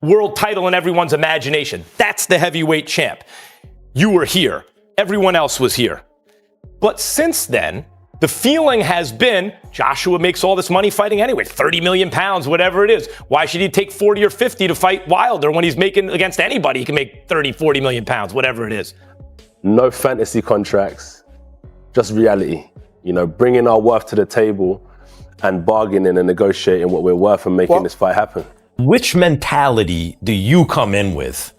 world title in everyone's imagination. That's the heavyweight champ. You were here. Everyone else was here. But since then, the feeling has been Joshua makes all this money fighting anyway, 30 million pounds, whatever it is. Why should he take 40 or 50 to fight Wilder when he's making against anybody? He can make 30, 40 million pounds, whatever it is. No fantasy contracts, just reality. You know, bringing our worth to the table and bargaining and negotiating what we're worth and making this fight happen. Which mentality do you come in with?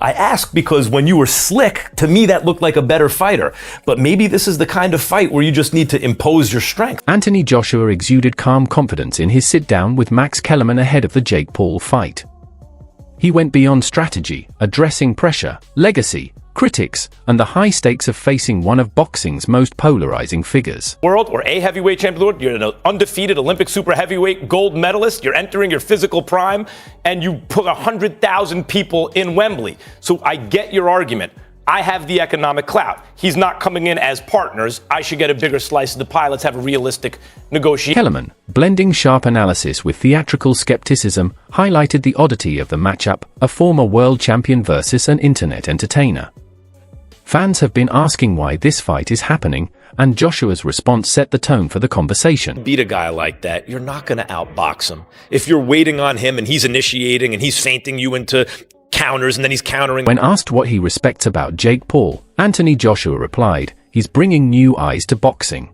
I ask because when you were slick, to me that looked like a better fighter. But maybe this is the kind of fight where you just need to impose your strength. Anthony Joshua exuded calm confidence in his sit-down with Max Kellerman ahead of the Jake Paul fight. He went beyond strategy, addressing pressure, legacy, critics, and the high stakes of facing one of boxing's most polarizing figures. World or a heavyweight champion, you're an undefeated Olympic super heavyweight gold medalist, you're entering your physical prime, and you put 100,000 people in Wembley. So I get your argument. I have the economic clout. He's not coming in as partners. I should get a bigger slice of the pie. Let's have a realistic negotiation. Kellerman, blending sharp analysis with theatrical skepticism, highlighted the oddity of the matchup, a former world champion versus an internet entertainer. Fans have been asking why this fight is happening, and Joshua's response set the tone for the conversation. Beat a guy like that, you're not going to outbox him. If you're waiting on him and he's initiating and he's feinting you into counters and then he's countering. When asked what he respects about Jake Paul, Anthony Joshua replied, he's bringing new eyes to boxing.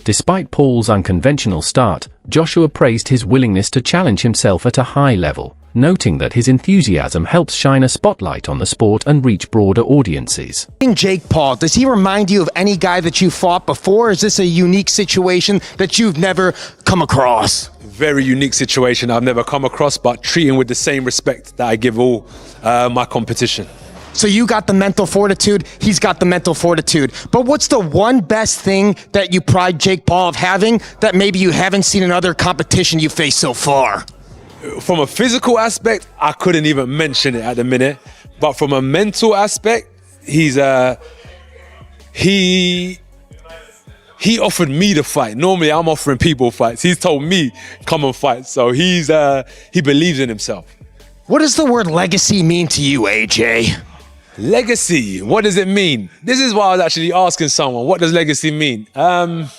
Despite Paul's unconventional start, Joshua praised his willingness to challenge himself at a high level, noting that his enthusiasm helps shine a spotlight on the sport and reach broader audiences. Jake Paul, does he remind you of any guy that you fought before? Or is this a unique situation that you've never come across? Very unique situation I've never come across, but treating with the same respect that I give all my competition. So you got the mental fortitude, he's got the mental fortitude. But what's the one best thing that you pride Jake Paul of having that maybe you haven't seen in other competition you faced so far? From a physical aspect, I couldn't even mention it at the minute. But from a mental aspect, he offered me the fight. Normally, I'm offering people fights. He's told me, come and fight. So he believes in himself. What does the word legacy mean to you, AJ? Legacy, what does it mean? This is why I was actually asking someone, what does legacy mean? I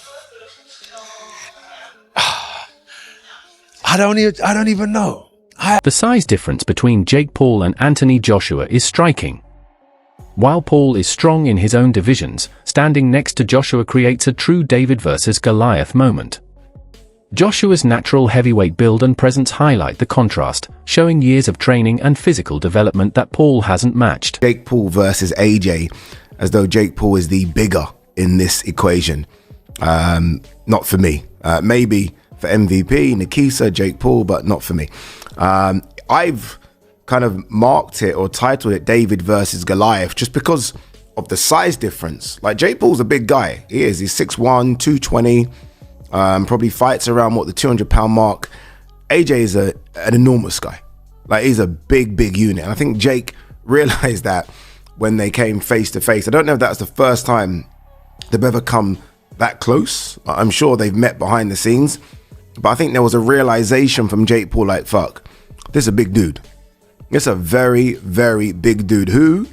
don't even know. The size difference between Jake Paul and Anthony Joshua is striking. While Paul is strong in his own divisions, standing next to Joshua creates a true David versus Goliath moment. Joshua's natural heavyweight build and presence highlight the contrast, showing years of training and physical development that Paul hasn't matched. Jake Paul versus AJ, as though Jake Paul is the bigger in this equation. Not for me. Maybe for MVP, Nikisa, Jake Paul, but not for me. I've kind of marked it or titled it David versus Goliath just because of the size difference. Like, Jake Paul's a big guy. He is. He's 6'1", 220. Probably fights around, the 200-pound mark. AJ is an enormous guy. Like, he's a big unit. And I think Jake realized that when they came face to face. I don't know if that's the first time they've ever come that close. I'm sure they've met behind the scenes. But I think there was a realization from Jake Paul, like, fuck, this is a big dude. It's a very big dude who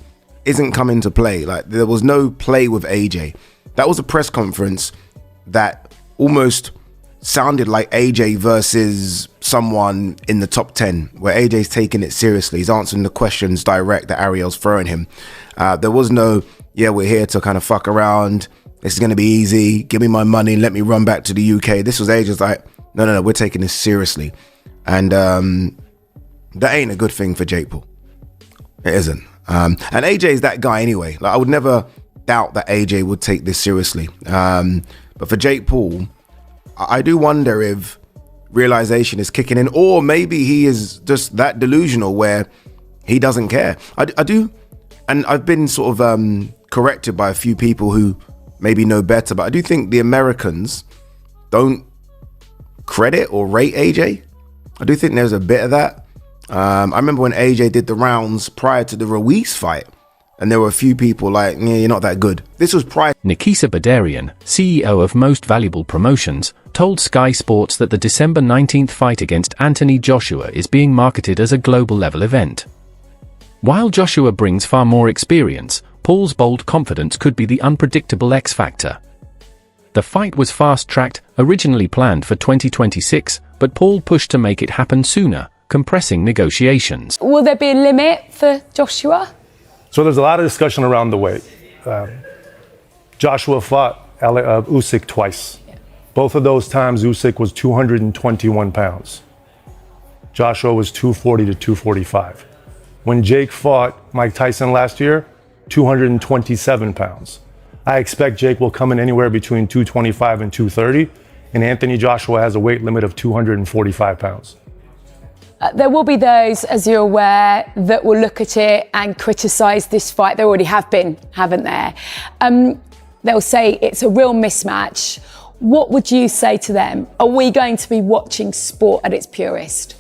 isn't coming to play. Like, there was no play with AJ. That was a press conference that almost sounded like AJ versus someone in the top 10, where AJ's taking it seriously. He's answering the questions direct that Ariel's throwing him. There was no, yeah, we're here to kind of fuck around. This is going to be easy. Give me my money. Let me run back to the UK. This was AJ's like, no, we're taking this seriously. And that ain't a good thing for Jake Paul. It isn't. And AJ is that guy anyway. Like, I would never doubt that AJ would take this seriously. But for Jake Paul, I do wonder if realization is kicking in, or maybe he is just that delusional where he doesn't care. I do, and I've been sort of corrected by a few people who maybe know better, but I do think the Americans don't credit or rate AJ. I do think there's a bit of that. I remember when AJ did the rounds prior to the Ruiz fight, And there were a few people like, yeah, you're not that good. This was prior. Nikisa Badarian, CEO of Most Valuable Promotions, told Sky Sports that the December 19th fight against Anthony Joshua is being marketed as a global-level event. While Joshua brings far more experience, Paul's bold confidence could be the unpredictable X factor. The fight was fast-tracked, originally planned for 2026, but Paul pushed to make it happen sooner, compressing negotiations. Will there be a limit for Joshua? So there's a lot of discussion around the weight. Joshua fought Usyk twice. Both of those times, Usyk was 221 pounds. Joshua was 240 to 245. When Jake fought Mike Tyson last year, 227 pounds. I expect Jake will come in anywhere between 225 and 230, and Anthony Joshua has a weight limit of 245 pounds. There will be those, as you're aware, that will look at it and criticise this fight. There already have been, haven't there? They'll say it's a real mismatch. What would you say to them? Are we going to be watching sport at its purest?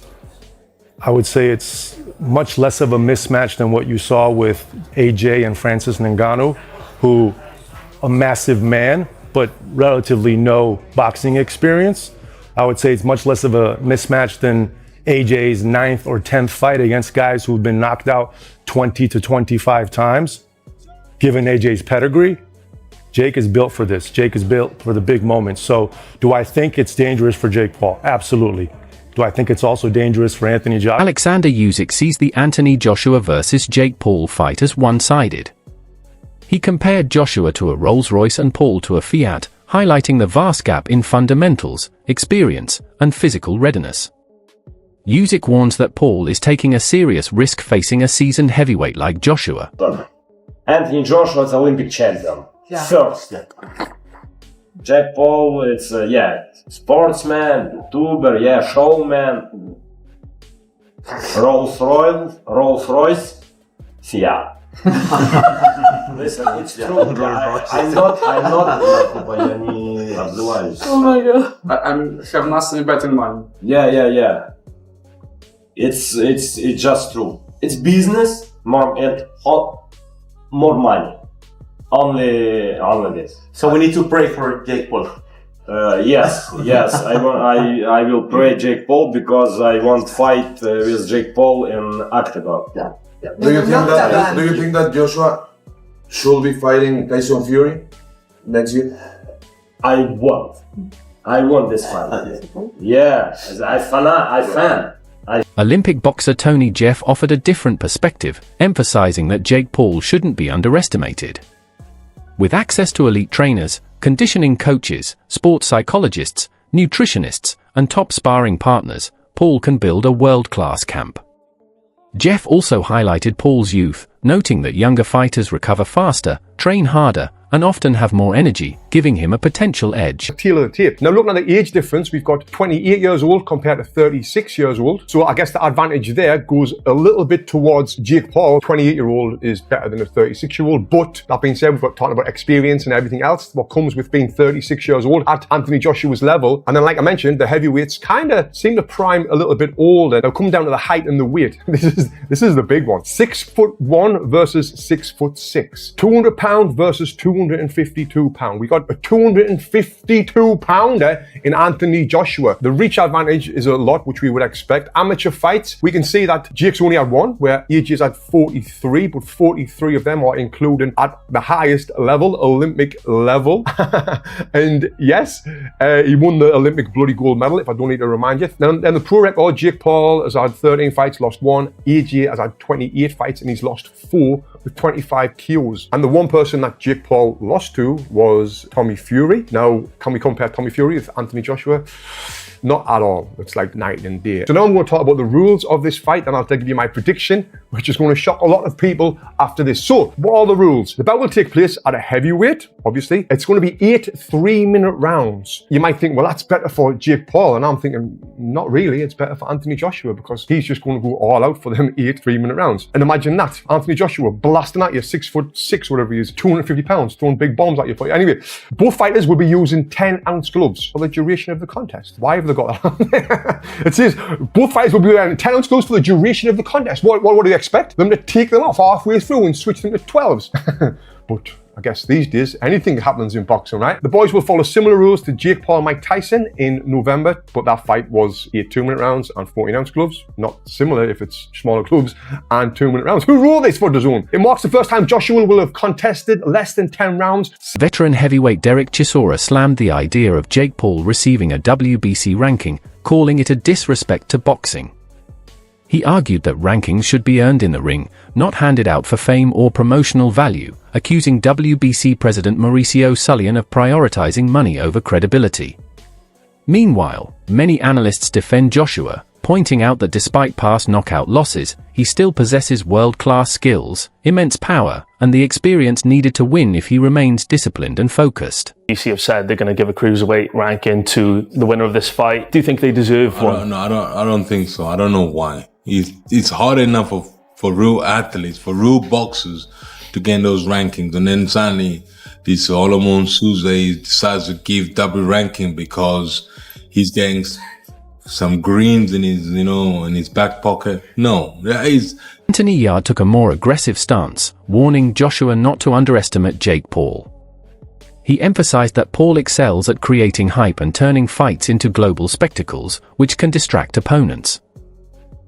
I would say it's much less of a mismatch than what you saw with AJ and Francis Ngannou, who a massive man, but relatively no boxing experience. I would say it's much less of a mismatch than AJ's 9th or 10th fight against guys who've been knocked out 20 to 25 times. Given AJ's pedigree, Jake is built for this. Jake is built for the big moments. So do I think it's dangerous for Jake Paul? Absolutely. Do I think it's also dangerous for Anthony Joshua? Alexander Usyk sees the Anthony Joshua versus Jake Paul fight as one-sided. He compared Joshua to a Rolls-Royce and Paul to a Fiat, highlighting the vast gap in fundamentals, experience, and physical readiness. Usyk warns that Paul is taking a serious risk facing a seasoned heavyweight like Joshua. Anthony Joshua is Olympic champion. First. Jake Paul, it's sportsman, YouTuber, showman. Rolls-Royce, Fiat. Listen, it's true. I'm not. Oh my god. I have nothing better in mind. Yeah. It's just true. It's business, more money. Only this. So we need to pray for Jake Paul. Yes. I will pray Jake Paul because I want to fight with Jake Paul in octagon. Yeah. Do you think that Joshua should be fighting Tyson Fury next year? I want this fight. Yeah, I fan. Olympic boxer Tony Jeff offered a different perspective, emphasizing that Jake Paul shouldn't be underestimated. With access to elite trainers, conditioning coaches, sports psychologists, nutritionists, and top sparring partners, Paul can build a world-class camp. Jeff also highlighted Paul's youth, noting that younger fighters recover faster, train harder, and often have more energy, giving him a potential edge. Tail of the tape. Now looking at the age difference, we've got 28 years old compared to 36 years old. So I guess the advantage there goes a little bit towards Jake Paul. 28-year-old is better than a 36-year-old. But that being said, we've got talking about experience and everything else, what comes with being 36 years old at Anthony Joshua's level. And then like I mentioned, the heavyweights kind of seem to prime a little bit older. Now come down to the height and the weight. This is the big one. 6'1" versus 6'6". 200 pounds versus 252 pounds. We got a 252 pounder in Anthony Joshua. The reach advantage is a lot, which we would expect. Amateur fights, we can see that Jake's only had one, where AJ's had 43, but 43 of them are including at the highest level, Olympic level. And yes, he won the Olympic bloody gold medal, if I don't need to remind you. Then the pro record, Jake Paul has had 13 fights, lost one. AJ has had 28 fights and he's lost 4 with 25 KOs. And the one person that Jake Paul lost to was Tommy Fury. Now, can we compare Tommy Fury with Anthony Joshua? Not at all. It's like night and day. So now I'm going to talk about the rules of this fight, and I'll give you my prediction, which is going to shock a lot of people after this. So, what are the rules? The bout will take place at a heavyweight, obviously. It's going to be 8 3-minute rounds. You might think, well, that's better for Jake Paul, and I'm thinking, not really. It's better for Anthony Joshua because he's just going to go all out for them 8 3-minute rounds. And imagine that, Anthony Joshua blasting at you, 6'6", whatever he is, 250 pounds, throwing big bombs at you. Anyway, both fighters will be using 10-ounce gloves for the duration of the contest. Why have they got that on there? It says both fighters will be wearing 10-ounce gloves for the duration of the contest. What are they expect them to take them off halfway through and switch them to 12s. But I guess these days, anything happens in boxing, right? The boys will follow similar rules to Jake Paul and Mike Tyson in November, but that fight was 8 2-minute rounds and 14-ounce gloves. Not similar if it's smaller gloves and 2-minute rounds. Who ruled this for DAZN? It marks the first time Joshua will have contested less than 10 rounds. Veteran heavyweight Derek Chisora slammed the idea of Jake Paul receiving a WBC ranking, calling it a disrespect to boxing. He argued that rankings should be earned in the ring, not handed out for fame or promotional value, accusing WBC President Mauricio Sullivan of prioritizing money over credibility. Meanwhile, many analysts defend Joshua, pointing out that despite past knockout losses, he still possesses world-class skills, immense power, and the experience needed to win if he remains disciplined and focused. UFC have said they're going to give a cruiserweight ranking to the winner of this fight. Do you think they deserve one? No, I don't think so. I don't know why. It's hard enough for real athletes, for real boxers to gain those rankings. And then suddenly, this Solomon Souza decides to give double ranking because he's getting some greens in his, in his back pocket. No, that is... Anthony Yarde took a more aggressive stance, warning Joshua not to underestimate Jake Paul. He emphasized that Paul excels at creating hype and turning fights into global spectacles, which can distract opponents.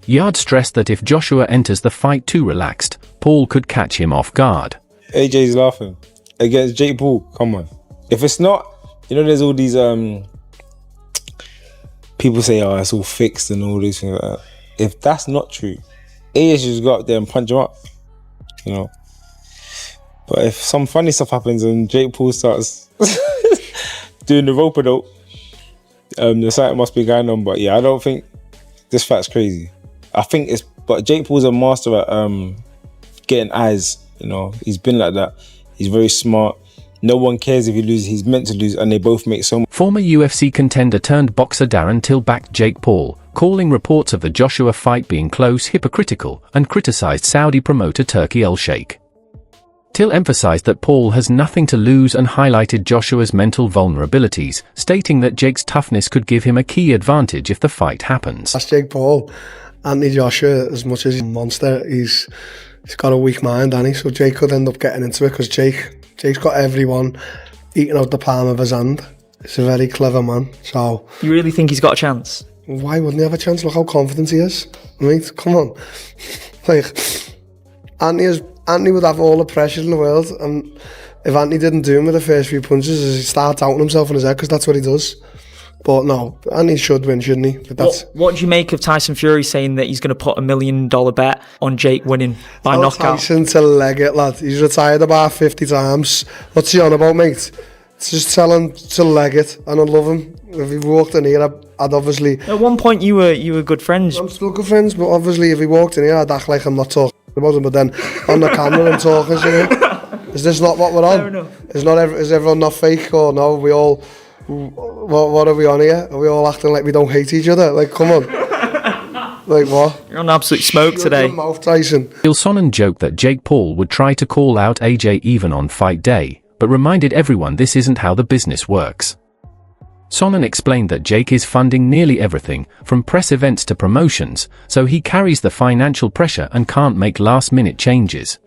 Yarde stressed that if Joshua enters the fight too relaxed, Paul could catch him off guard. AJ's laughing. Against Jake Paul, come on. If it's not, there's all these people say, oh, it's all fixed and all these things like that. If that's not true, AJ should just go up there and punch him up, But if some funny stuff happens and Jake Paul starts doing the rope-a-dope, the something must be going on. But yeah, I don't think this fight's crazy. I think but Jake Paul's a master at getting eyes, He's been like that. He's very smart. No one cares if he loses. He's meant to lose, and they both make so much. Former UFC contender turned boxer Darren Till backed Jake Paul, calling reports of the Joshua fight being close hypocritical, and criticized Saudi promoter Turki El-Sheikh. Till emphasized that Paul has nothing to lose and highlighted Joshua's mental vulnerabilities, stating that Jake's toughness could give him a key advantage if the fight happens. That's Jake Paul. Anthony Joshua, as much as he's a monster, he's got a weak mind, hasn't he? So Jake could end up getting into it because Jake's got everyone eating out the palm of his hand. He's a very clever man. So you really think he's got a chance? Why wouldn't he have a chance? Look how confident he is. Mate, come on. Anthony would have all the pressure in the world, and if Anthony didn't do him with the first few punches, he'd start doubting himself in his head, because that's what he does. But no, Anthony should win, shouldn't he? But what do you make of Tyson Fury saying that he's going to put $1 million bet on Jake winning by knockout? Tyson to leg it, lad. He's retired about 50 times. What's he on about, mate? Just tell him to leg it, and I love him. If he walked in here, I'd obviously... At one point, you were good friends. I'm still good friends, but obviously if he walked in here, I'd act like I'm not talking about him, but then on the camera I'm talking, Is this not what we're on? Fair enough. Is everyone not fake, or no? We all... What are we on here? Are we all acting like we don't hate each other? Like, come on. Like what? You're on absolute smoke today. Shut your mouth, Tyson. Sonnen joked that Jake Paul would try to call out AJ even on fight day, but reminded everyone this isn't how the business works. Sonnen explained that Jake is funding nearly everything, from press events to promotions, so he carries the financial pressure and can't make last-minute changes.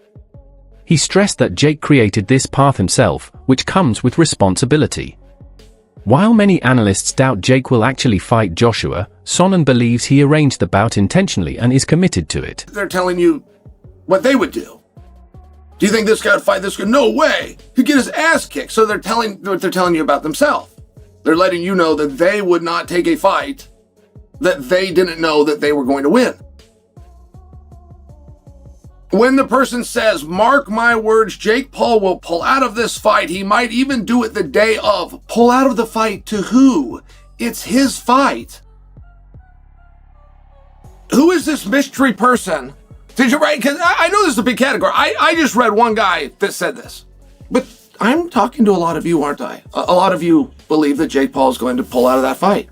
He stressed that Jake created this path himself, which comes with responsibility. While many analysts doubt Jake will actually fight Joshua, Sonnen believes he arranged the bout intentionally and is committed to it. They're telling you what they would do. Do you think this guy would fight this guy? No way. He'd get his ass kicked. So they're telling you about themselves. They're letting you know that they would not take a fight that they didn't know that they were going to win. When the person says, mark my words, Jake Paul will pull out of this fight, he might even do it the day of. Pull out of the fight to who? It's his fight. Who is this mystery person? Did you write? Because I know this is a big category. I just read one guy that said this. But I'm talking to a lot of you, aren't I? A lot of you believe that Jake Paul is going to pull out of that fight.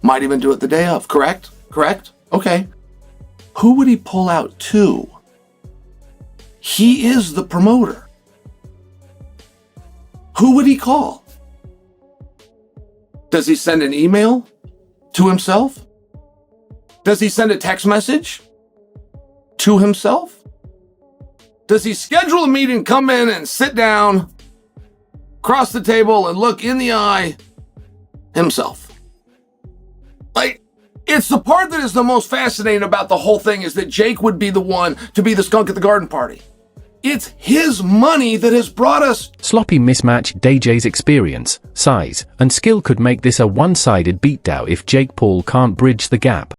Might even do it the day of, correct? Correct? Okay. Who would he pull out to? He is the promoter. Who would he call? Does he send an email to himself? Does he send a text message to himself? Does he schedule a meeting, come in and sit down, cross the table, and look in the eye himself? Like, it's the part that is the most fascinating about the whole thing, is that Jake would be the one to be the skunk at the garden party. It's his money that has brought us. Sloppy mismatch. DJ's experience, size, and skill could make this a one-sided beatdown if Jake Paul can't bridge the gap.